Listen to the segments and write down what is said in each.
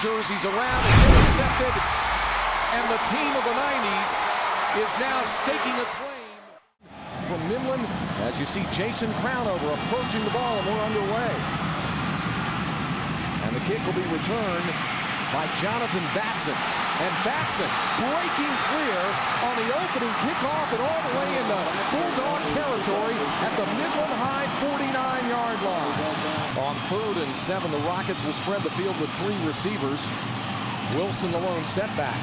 jerseys around. It's intercepted. And the team of the 90s is now staking a claim. From Midland, as you see Jason Crownover approaching the ball, and we're underway. And the kick will be returned by Jonathan Batson. And Batson breaking clear on the opening kickoff and all the way into Bulldog territory at the Midland High 49-yard line. On 3rd and 7, the Rockets will spread the field with 3 receivers. Wilson the lone setback.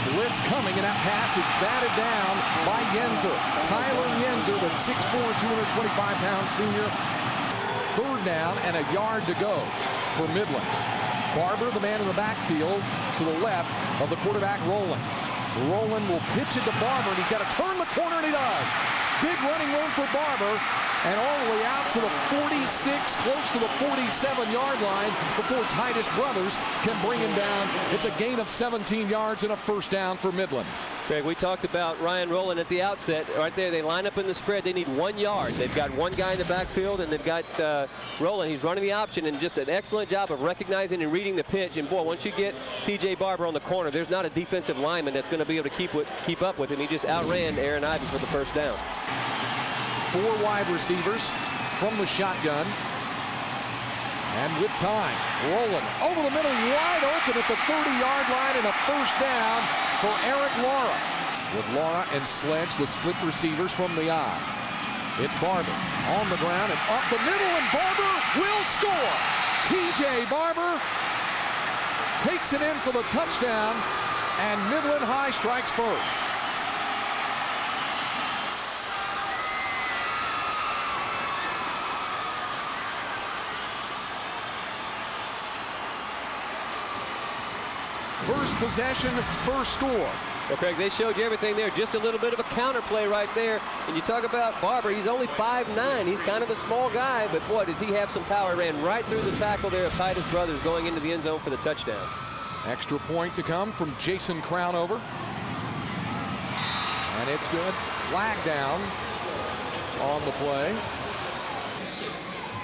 Blitz coming, and that pass is batted down by Yenzer. Tyler Yenzer, the 6'4", 225-pound senior. 3rd down and a yard to go for Midland. Barber, the man in the backfield, to the left of the quarterback, Rowland. Rowland will pitch it to Barber, and he's got to turn the corner, and he does. Big running room for Barber, and all the way out to the 46, close to the 47-yard line before Titus Brothers can bring him down. It's a gain of 17 yards and a 1st down for Midland. Greg, we talked about Ryan Rowland at the outset. Right there, they line up in the spread. They need 1 yard. They've got one guy in the backfield, and they've got Rowland. He's running the option, and just an excellent job of recognizing and reading the pitch. And boy, once you get T.J. Barber on the corner, there's not a defensive lineman that's going to be able to keep up with him. He just outran Aaron Ivey for the 1st down. 4 wide receivers from the shotgun. And with time, Rowland over the middle, wide open at the 30-yard line, and a 1st down for Eric Laura. With Laura and Sledge, the split receivers from the eye. It's Barber on the ground and up the middle, and Barber will score. T.J. Barber takes it in for the touchdown, and Midland High strikes first. First possession, first score. Well, Craig, they showed you everything there. Just a little bit of a counter play right there. And you talk about Barber, he's only 5'9". He's kind of a small guy, but boy, does he have some power. Ran right through the tackle there of Titus Brothers going into the end zone for the touchdown. Extra point to come from Jason Crownover. And it's good. Flag down on the play.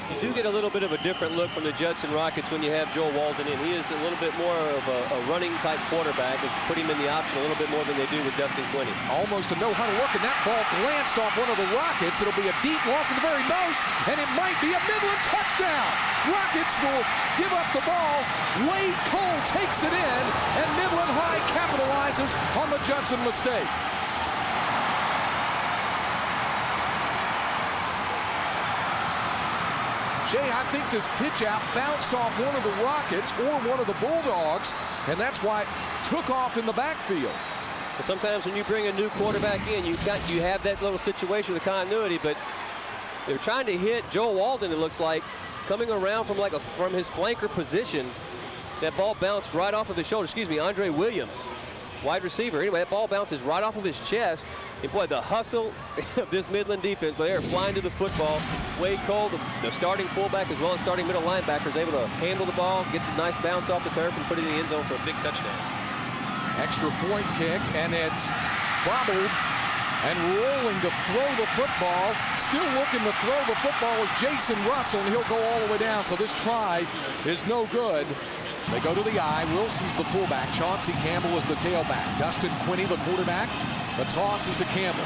You do get a little bit of a different look from the Judson Rockets when you have Joe Walden in. He is a little bit more of a running type quarterback, and put him in the option a little bit more than they do with Dustin Quinney. Almost a no-huddle look, and that ball glanced off one of the Rockets. It'll be a deep loss at the very most, and it might be a Midland touchdown. Rockets will give up the ball. Wade Cole takes it in, and Midland High capitalizes on the Judson mistake. Jay, I think this pitch out bounced off one of the Rockets or one of the Bulldogs, and that's why it took off in the backfield. Well, sometimes when you bring a new quarterback in, you have that little situation with continuity, but they're trying to hit Joe Walden, it looks like, coming around from his flanker position. That ball bounced right off of his shoulder. Excuse me, Andre Williams, wide receiver. Anyway, that ball bounces right off of his chest. And boy, the hustle of this Midland defense, but they're flying to the football. Wade Cole, the starting fullback as well as starting middle linebacker, is able to handle the ball, get the nice bounce off the turf, and put it in the end zone for a big touchdown. Extra point kick, and it's bobbled and rolling to throw the football. Still looking to throw the football is Jason Russell, and he'll go all the way down. So this try is no good. They go to the eye. Wilson's the fullback. Chauncey Campbell is the tailback. Dustin Quinney, the quarterback. The toss is to Campbell.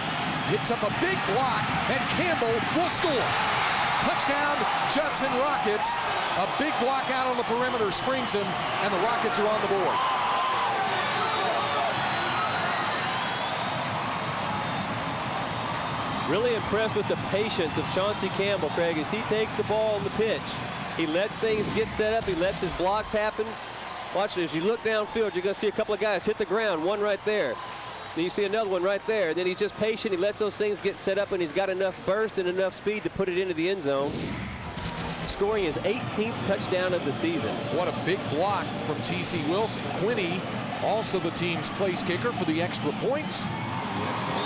Picks up a big block, and Campbell will score. Touchdown, Judson Rockets. A big block out on the perimeter springs him, and the Rockets are on the board. Really impressed with the patience of Chauncey Campbell, Craig, as he takes the ball on the pitch. He lets things get set up. He lets his blocks happen. Watch it. As you look downfield, you're going to see a couple of guys hit the ground. One right there. Then you see another one right there. And then he's just patient. He lets those things get set up, and he's got enough burst and enough speed to put it into the end zone. Scoring his 18th touchdown of the season. What a big block from T.C. Wilson. Quinney, also the team's place kicker for the extra points.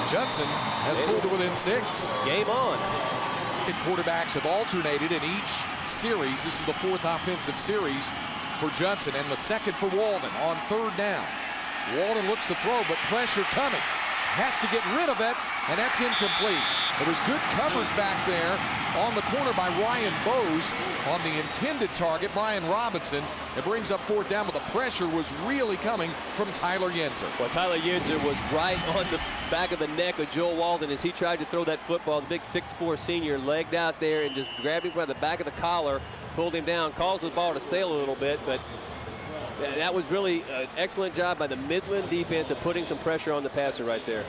Judson has pulled to within 6. Game on. Quarterbacks have alternated in each series. This is the 4th offensive series for Judson, and the 2nd for Walden on 3rd down. Walden looks to throw, but pressure coming. Has to get rid of it, and that's incomplete. There was good coverage back there on the corner by Ryan Bowes on the intended target, Brian Robinson. It brings up 4th down, but the pressure was really coming from Tyler Yenser. Well, Tyler Yenser was right on the back of the neck of Joe Walden as he tried to throw that football. The big 6'4" senior legged out there and just grabbed him by the back of the collar, pulled him down, caused the ball to sail a little bit, but that was really an excellent job by the Midland defense of putting some pressure on the passer right there.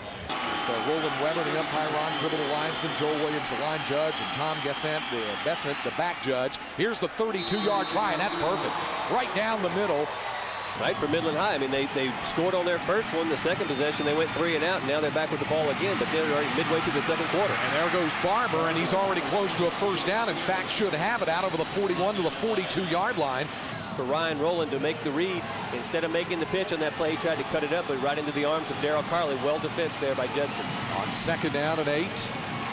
Roland Weber, the umpire, Ron Tribble, the linesman, Joel Williams, the line judge, and Tom Besant, the back judge. Here's the 32-yard try, and that's perfect. Right down the middle. Right for Midland High. I mean, they scored on their first one. The second possession, they went 3 and out, and now they're back with the ball again, but they're already midway through the second quarter. And there goes Barber, and he's already close to a 1st down. In fact, should have it out over the 41 to the 42-yard line. For Ryan Rowland to make the read. Instead of making the pitch on that play, he tried to cut it up, but right into the arms of Darryl Carley. Well defensed there by Judson. On 2nd down and 8,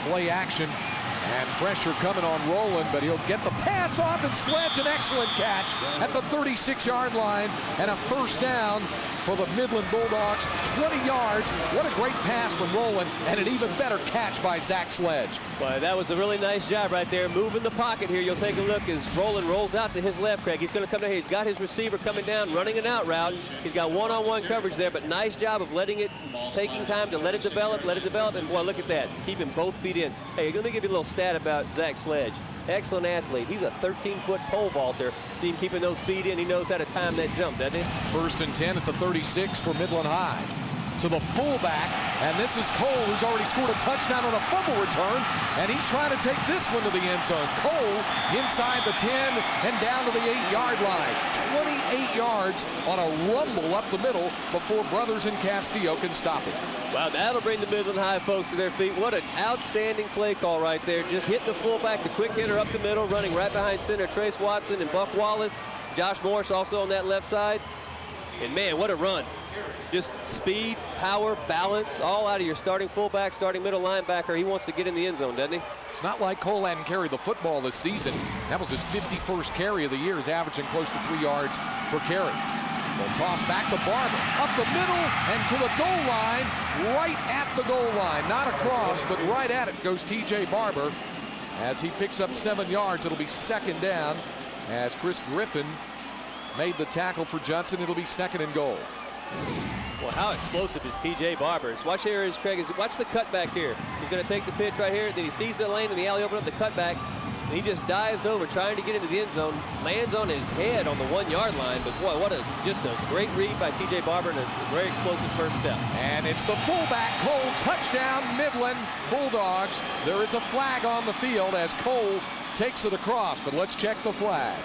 play action. And pressure coming on Rowland, but he'll get the pass off, and Sledge an excellent catch at the 36-yard line, and a 1st down for the Midland Bulldogs. 20 yards. What a great pass from Rowland, and an even better catch by Zach Sledge. Well, that was a really nice job right there. Moving the pocket here. You'll take a look as Rowland rolls out to his left, Craig. He's going to come down here. He's got his receiver coming down, running an out route. He's got one-on-one coverage there, but nice job of letting it, taking time to let it develop, and boy, look at that. Keeping both feet in. Hey, let me give you a little stat about Zach Sledge. Excellent athlete. He's a 13-foot pole vaulter. See him keeping those feet in. He knows how to time that jump, doesn't he? 1st and 10 at the 36 for Midland High. To the fullback, and this is Cole, who's already scored a touchdown on a fumble return, and he's trying to take this one to the end zone. Cole inside the 10 and down to the 8-yard line. 28 yards on a rumble up the middle before Brothers and Castillo can stop it. Wow, that'll bring the Midland High folks to their feet. What an outstanding play call right there. Just hit the fullback, the quick hitter up the middle, running right behind center Trace Watson and Buck Wallace. Josh Morris also on that left side. And man, what a run. Just speed, power, balance, all out of your starting fullback, starting middle linebacker. He wants to get in the end zone, doesn't he? It's not like Cole hadn't carried the football this season. That was his 51st carry of the year. He's averaging close to 3 yards per carry. They'll toss back to Barber, up the middle and to the goal line, right at the goal line. Not across, but right at it goes T.J. Barber. As he picks up 7 yards, it'll be 2nd down. As Chris Griffin made the tackle for Judson, it'll be 2nd and goal. Well, how explosive is T.J. Barber? Watch here, Craig. Watch the cutback here. He's going to take the pitch right here. Then he sees the lane in the alley, open up the cutback. And he just dives over, trying to get into the end zone. Lands on his head on the 1-yard line. But boy, just a great read by T.J. Barber and a very explosive first step. And it's the fullback, Cole. Touchdown, Midland Bulldogs. There is a flag on the field as Cole takes it across. But let's check the flag.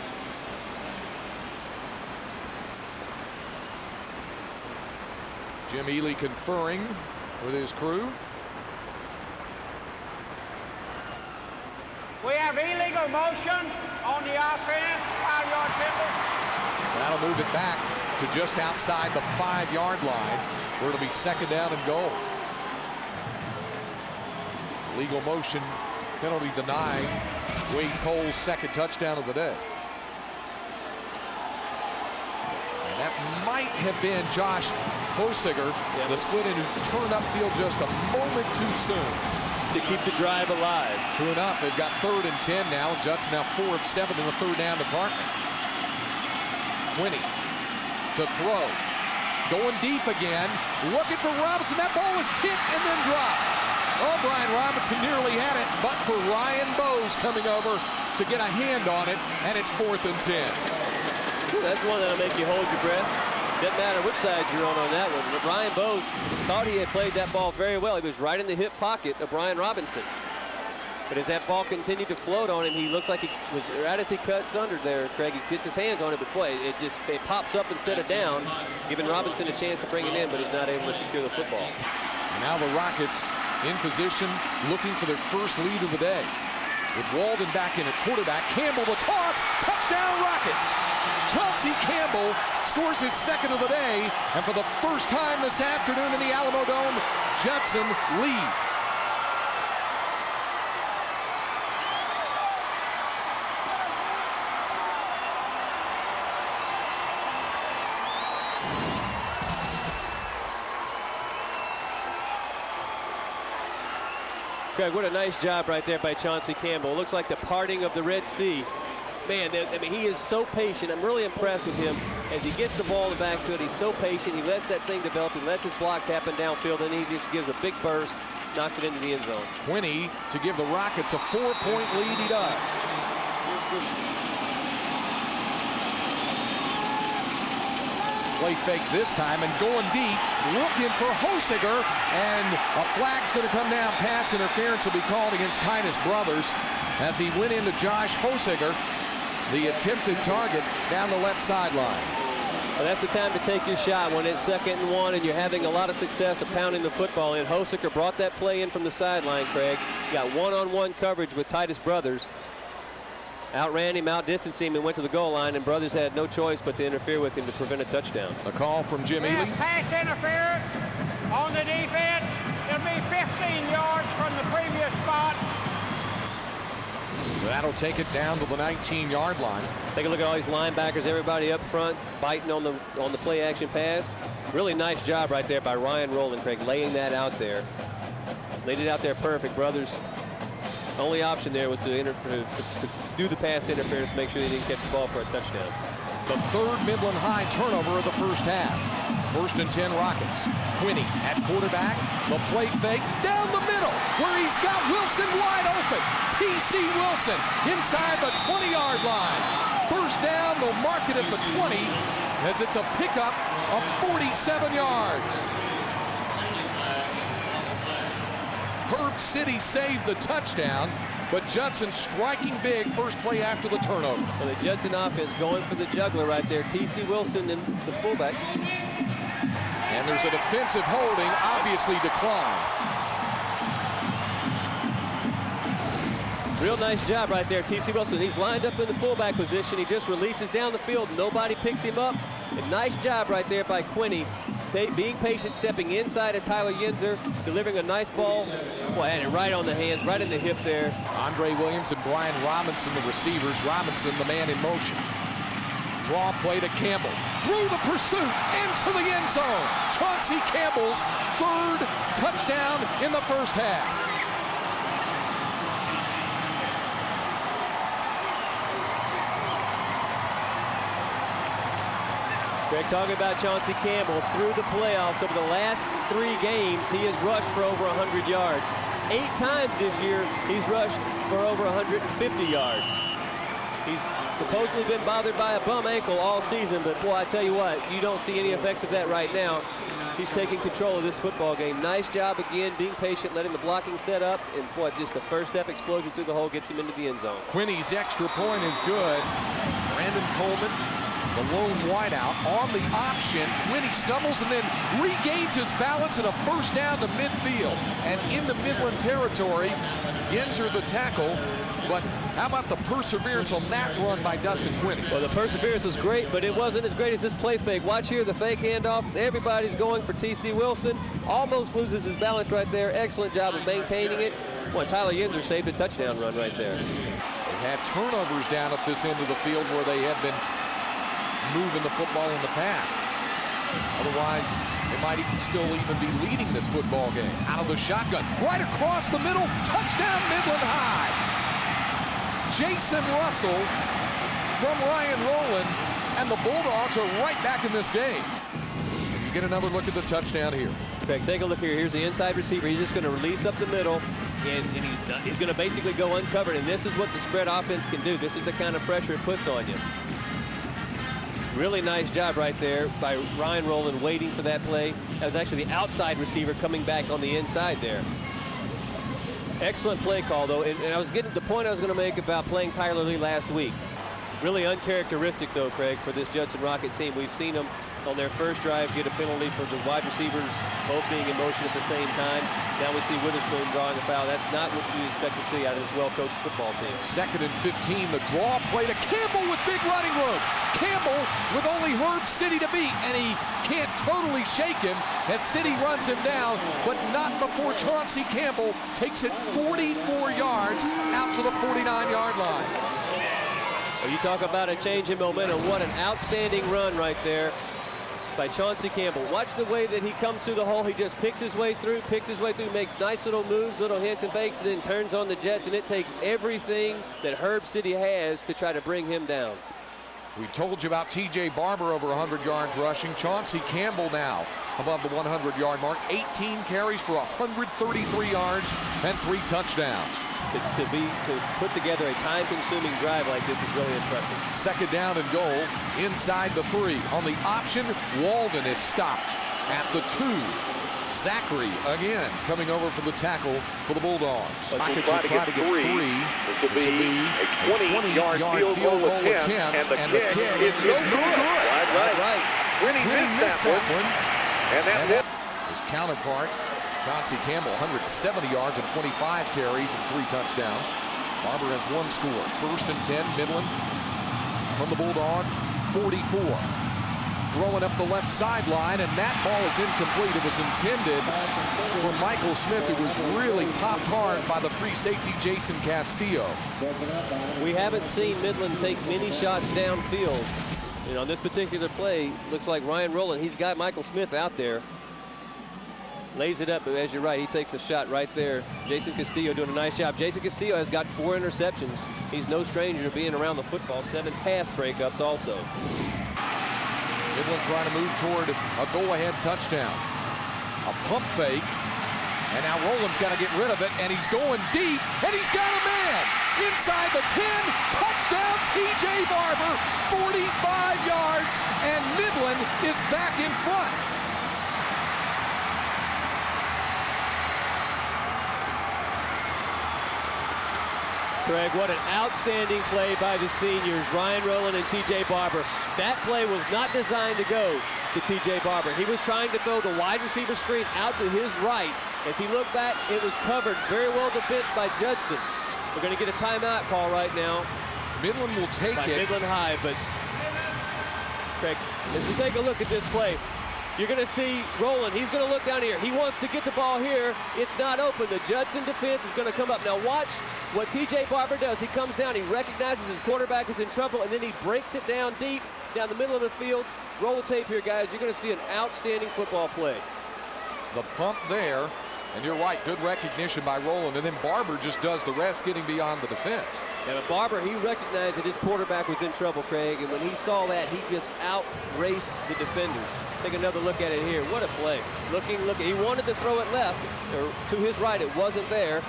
Jim Ely conferring with his crew. We have illegal motion on the offense, 5-yard penalty. So that'll move it back to just outside the 5-yard line, where it'll be 2nd down and goal. Legal motion penalty denied. Wade Cole's 2nd touchdown of the day. And that might have been Josh Hosiger, the split end, who turned upfield just a moment too soon. To keep the drive alive. True enough, they've got 3rd and 10 now. Judson now 4 of 7 in the 3rd down department. Quinny to throw. Going deep again. Looking for Robinson. That ball is tipped and then dropped. Oh, Brian Robinson nearly had it, but for Ryan Bowes coming over to get a hand on it, and it's 4th and 10. That's one that'll make you hold your breath. Doesn't matter which side you're on that one. But Ryan Bowes thought he had played that ball very well. He was right in the hip pocket of Brian Robinson. But as that ball continued to float on him, he looks like he was right as he cuts under there, Craig. He gets his hands on it, but boy, it pops up instead of down, giving Robinson a chance to bring it in, but he's not able to secure the football. And now the Rockets in position, looking for their first lead of the day. With Walden back in at quarterback, Campbell the toss, touchdown Rockets! Chauncey Campbell scores his 2nd of the day, and for the first time this afternoon in the Alamo Dome, Judson leads. Greg, what a nice job right there by Chauncey Campbell. It looks like the parting of the Red Sea. Man, I mean, he is so patient. I'm really impressed with him as he gets the ball in the backfield. He's so patient. He lets that thing develop. He lets his blocks happen downfield, and he just gives a big burst, knocks it into the end zone. Quinney to give the Rockets a 4-point lead. He does. Play fake this time and going deep, looking for Hosiger, and a flag's going to come down. Pass interference will be called against Titus Brothers as he went into Josh Hosiger, the attempted target down the left sideline. Well, that's the time to take your shot when it's 2nd and 1 and you're having a lot of success of pounding the football in. Hosiger brought that play in from the sideline, Craig. Got one-on-one coverage with Titus Brothers. Outran him, outdistanced him, and went to the goal line, and Brothers had no choice but to interfere with him to prevent a touchdown. A call from Jim Ely. Pass interference on the defense. It'll be 15 yards from the previous spot. So that'll take it down to the 19-yard line. Take a look at all these linebackers, everybody up front, biting on the play-action pass. Really nice job right there by Ryan Rowland, Craig, laying that out there. Laid it out there perfect. Brothers' only option there was to do the pass interference to make sure they didn't catch the ball for a touchdown. The 3rd Midland High turnover of the first half. 1st and 10 Rockets. Quinney at quarterback. The play fake down the middle where he's got Wilson wide open. T.C. Wilson inside the 20-yard line. First down, they'll mark it at the 20 as it's a pickup of 47 yards. Herb City saved the touchdown, but Judson striking big first play after the turnover. Well, the Judson offense going for the juggler right there. T.C. Wilson and the fullback. And there's a defensive holding, obviously declined. Real nice job right there, T.C. Wilson. He's lined up in the fullback position. He just releases down the field. Nobody picks him up. And nice job right there by Quinney. Being patient, stepping inside of Tyler Yenzer, delivering a nice ball. Boy, had it right on the hands, right in the hip there. Andre Williams and Brian Robinson, the receivers. Robinson, the man in motion. Draw play to Campbell. Through the pursuit, into the end zone. Chauncey Campbell's 3rd touchdown in the first half. Greg, talking about Chauncey Campbell, through the playoffs over the last 3 games, he has rushed for over 100 yards. 8 times this year, he's rushed for over 150 yards. He's supposedly been bothered by a bum ankle all season, but boy, I tell you what, you don't see any effects of that right now. He's taking control of this football game. Nice job again, being patient, letting the blocking set up, and boy, just the first step explosion through the hole gets him into the end zone. Quinney's extra point is good. Brandon Coleman, the lone wideout, on the option. Quinney stumbles and then regains his balance and a first down to midfield. And in the Midland territory, Yenzer the tackle. But how about the perseverance on that run by Dustin Quinney? Well, the perseverance was great, but it wasn't as great as this play fake. Watch here, the fake handoff. Everybody's going for T.C. Wilson. Almost loses his balance right there. Excellent job of maintaining it. Well, Tyler Yenzer saved a touchdown run right there. They had turnovers down at this end of the field where they had been moving the football in the past. Otherwise, they might still even be leading this football game. Out of the shotgun, right across the middle, touchdown Midland High. Jason Russell from Ryan Rowland, and the Bulldogs are right back in this game. And you get another look at the touchdown here. Greg, take a look here. Here's the inside receiver. He's just going to release up the middle, and he's going to basically go uncovered, and this is what the spread offense can do. This is the kind of pressure it puts on you. Really nice job right there by Ryan Rowland waiting for that play. That was actually the outside receiver coming back on the inside there. Excellent play call, though, and I was getting the point I was going to make about playing Tyler Lee last week. Really uncharacteristic, though, Craig, for this Judson Rocket team. We've seen them on their first drive get a penalty for the wide receivers both being in motion at the same time. Now we see Witherspoon drawing a foul. That's not what you expect to see out of this well-coached football team. 2nd and 15, the draw play to Campbell with big running room. Campbell with only Herb City to beat, and he can't totally shake him as City runs him down, but not before Chauncey Campbell takes it 44 yards out to the 49-yard line. Well, you talk about a change in momentum. What an outstanding run right there by Chauncey Campbell. Watch the way that he comes through the hole. He just picks his way through, makes nice little moves, little hits and fakes, and then turns on the Jets, and it takes everything that Herb City has to try to bring him down. We told you about T.J. Barber over 100 yards rushing. Chauncey Campbell now above the 100-yard mark. 18 carries for 133 yards and 3 touchdowns. To put together a time-consuming drive like this is really impressive. Second down and goal inside the 3. On the option, Walden is stopped at the 2. Zachary again coming over for the tackle for the Bulldogs. Rockets will try to get 3. This will be a 20-yard field goal attempt, and the kick is no good. Right. Winnie missed that one. And his counterpart, Chauncey Campbell, 170 yards and 25 carries and 3 touchdowns. Barber has 1 score. 1st and 10, Midland from the Bulldog 44. Throwing up the left sideline, and that ball is incomplete. It was intended for Michael Smith, who was really popped hard by the free safety Jason Castillo. We haven't seen Midland take many shots downfield. And on this particular play, looks like Ryan Rowland, he's got Michael Smith out there. Lays it up, but as you're right, he takes a shot right there. Jason Castillo doing a nice job. Jason Castillo has got 4 interceptions. He's no stranger to being around the football. 7 pass breakups also. Midland trying to move toward a go-ahead touchdown. A pump fake, and now Rowland's got to get rid of it, and he's going deep, and he's got a man inside the 10. Touchdown, T.J. Barber, 45 yards, and Midland is back in front. Craig, what an outstanding play by the seniors, Ryan Rowland and T.J. Barber. That play was not designed to go to T.J. Barber. He was trying to throw the wide receiver screen out to his right. As he looked back, it was covered very well defensed by Judson. We're going to get a timeout call right now. Midland will take it. Midland High, but Craig, as we take a look at this play, you're going to see Rowland. He's going to look down here. He wants to get the ball here. It's not open. The Judson defense is going to come up. Now watch what T.J. Barber does. He comes down. He recognizes his quarterback is in trouble, and then he breaks it down deep, down the middle of the field. Roll the tape here, guys. You're going to see an outstanding football play. The pump there, and you're right, good recognition by Rowland, and then Barber just does the rest, getting beyond the defense. Yeah, but Barber, he recognized that his quarterback was in trouble, Craig, and when he saw that, he just outraced the defenders. Take another look at it here. What a play. Looking. He wanted to throw it left, or to his right. It wasn't there.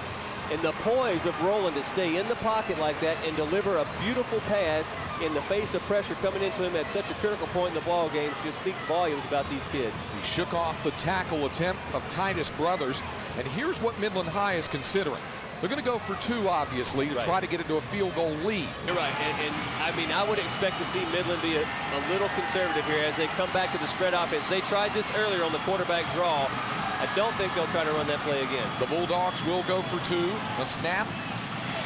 And the poise of Rowland to stay in the pocket like that and deliver a beautiful pass in the face of pressure coming into him at such a critical point in the ball game just speaks volumes about these kids. He shook off the tackle attempt of Titus Brothers, and here's what Midland High is considering. They're going to go for 2, obviously, to try to get into a field goal lead. You're right, and I mean, I would expect to see Midland be a little conservative here as they come back to the spread offense. They tried this earlier on the quarterback draw. I don't think they'll try to run that play again. The Bulldogs will go for 2. A snap.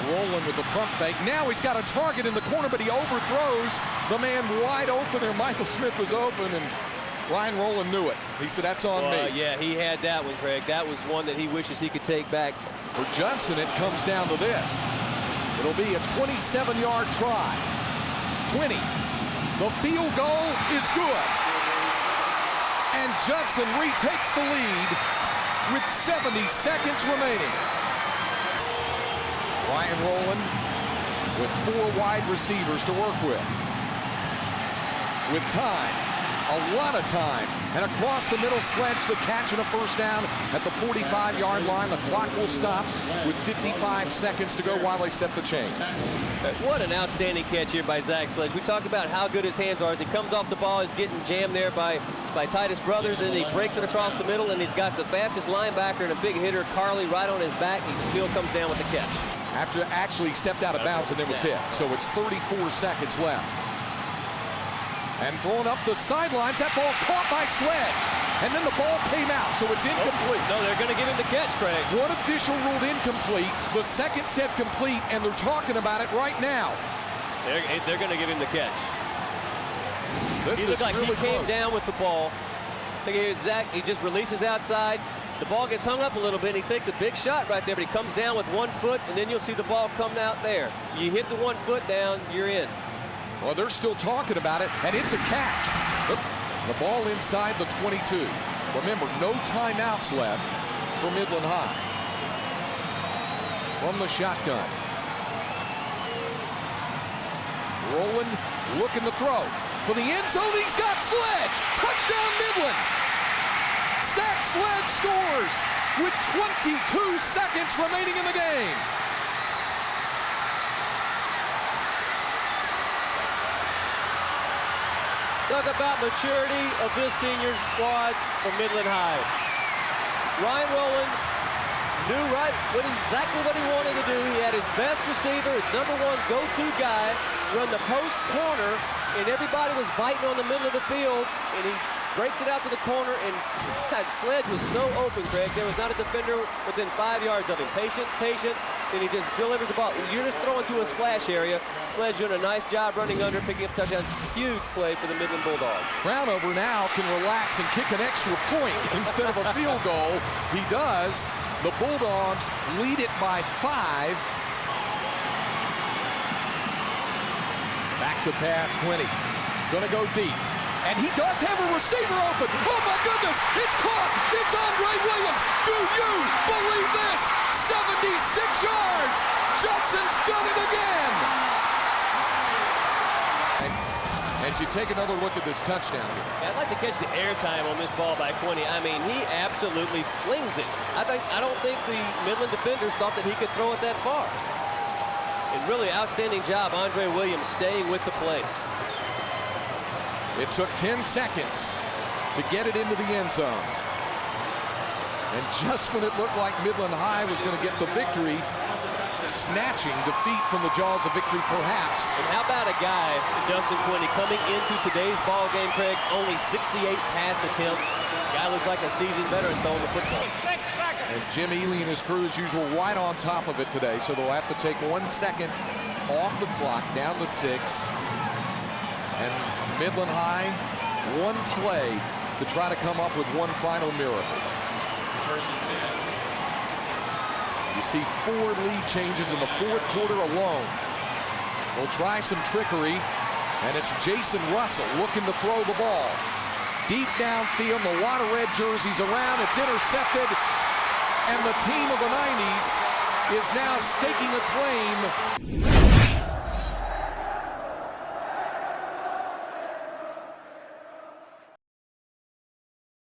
Rowland with the pump fake. Now he's got a target in the corner, but he overthrows the man wide open there. Michael Smith was open, and Ryan Rowland knew it. He said, that's on me. Yeah, he had that one, Craig. That was one that he wishes he could take back. For Judson, it comes down to this. It'll be a 27-yard try. 20. The field goal is good. And Judson retakes the lead with 70 seconds remaining. Ryan Rowland with 4 wide receivers to work with. With time, a lot of time, and across the middle sledge, the catch and a first down at the 45-yard line. The clock will stop with 55 seconds to go while they set the change. What an outstanding catch here by Zach Sledge. We talked about how good his hands are. As he comes off the ball, he's getting jammed there by Titus Brothers, and he breaks it across the middle, and he's got the fastest linebacker and a big hitter, Carley, right on his back. He still comes down with the catch. After actually stepped out of bounds and then was hit. So it's 34 seconds left. And throwing up the sidelines, that ball's caught by Sledge. And then the ball came out, so it's incomplete. No, they're going to give him the catch, Craig. One official ruled incomplete. The second said complete, and they're talking about it right now. They're going to give him the catch. This he looked like really he came close. down with the ball. I think here's Zach. He just releases outside. The ball gets hung up a little bit. He takes a big shot right there, but he comes down with 1 foot, and then you'll see the ball come out there. You hit the 1 foot down, you're in. Well, they're still talking about it, and it's a catch. The ball inside the 22. Remember, no timeouts left for Midland High. From the shotgun. Rowland looking to throw. For the end zone, he's got Sledge. Touchdown Midland. Zach Sledge scores with 22 seconds remaining in the game. Talk about maturity of this senior squad from Midland High. Ryan Rowland knew exactly what he wanted to do. He had his best receiver, his #1 go-to guy, run the post corner, and everybody was biting on the middle of the field, and he breaks it out to the corner, and that Sledge was so open, Craig. There was not a defender within 5 yards of him. Patience, patience, and he just delivers the ball. You're just throwing to a splash area. Sledge doing a nice job running under, picking up touchdowns. Huge play for the Midland Bulldogs. Crownover now can relax and kick an extra point instead of a field goal. He does. The Bulldogs lead it by 5. Back to pass, Quinny. Gonna go deep. And he does have a receiver open. Oh my goodness, it's caught. It's Andre Williams. Do you believe this? 76 yards. Judson's done it again. And as you take another look at this touchdown. I'd like to catch the airtime on this ball by Quinny. I mean, he absolutely flings it. I don't think the Midland defenders thought that he could throw it that far. And really outstanding job, Andre Williams staying with the play. It took 10 seconds to get it into the end zone. And just when it looked like Midland High was going to get the victory, snatching defeat from the jaws of victory, perhaps. And how about a guy, Dustin Quinny, coming into today's ball game, Craig, only 68 pass attempts. Guy looks like a seasoned veteran throwing the football. 6 seconds. And Jim Ely and his crew, as usual, right on top of it today. So they'll have to take 1 second off the clock, down to 6. And Midland High, 1 play to try to come up with one final miracle. You see 4 lead changes in the 4th quarter alone. They'll try some trickery, and it's Jason Russell looking to throw the ball. Deep downfield, a lot of red jerseys around. It's intercepted, and the team of the 90s is now staking a claim.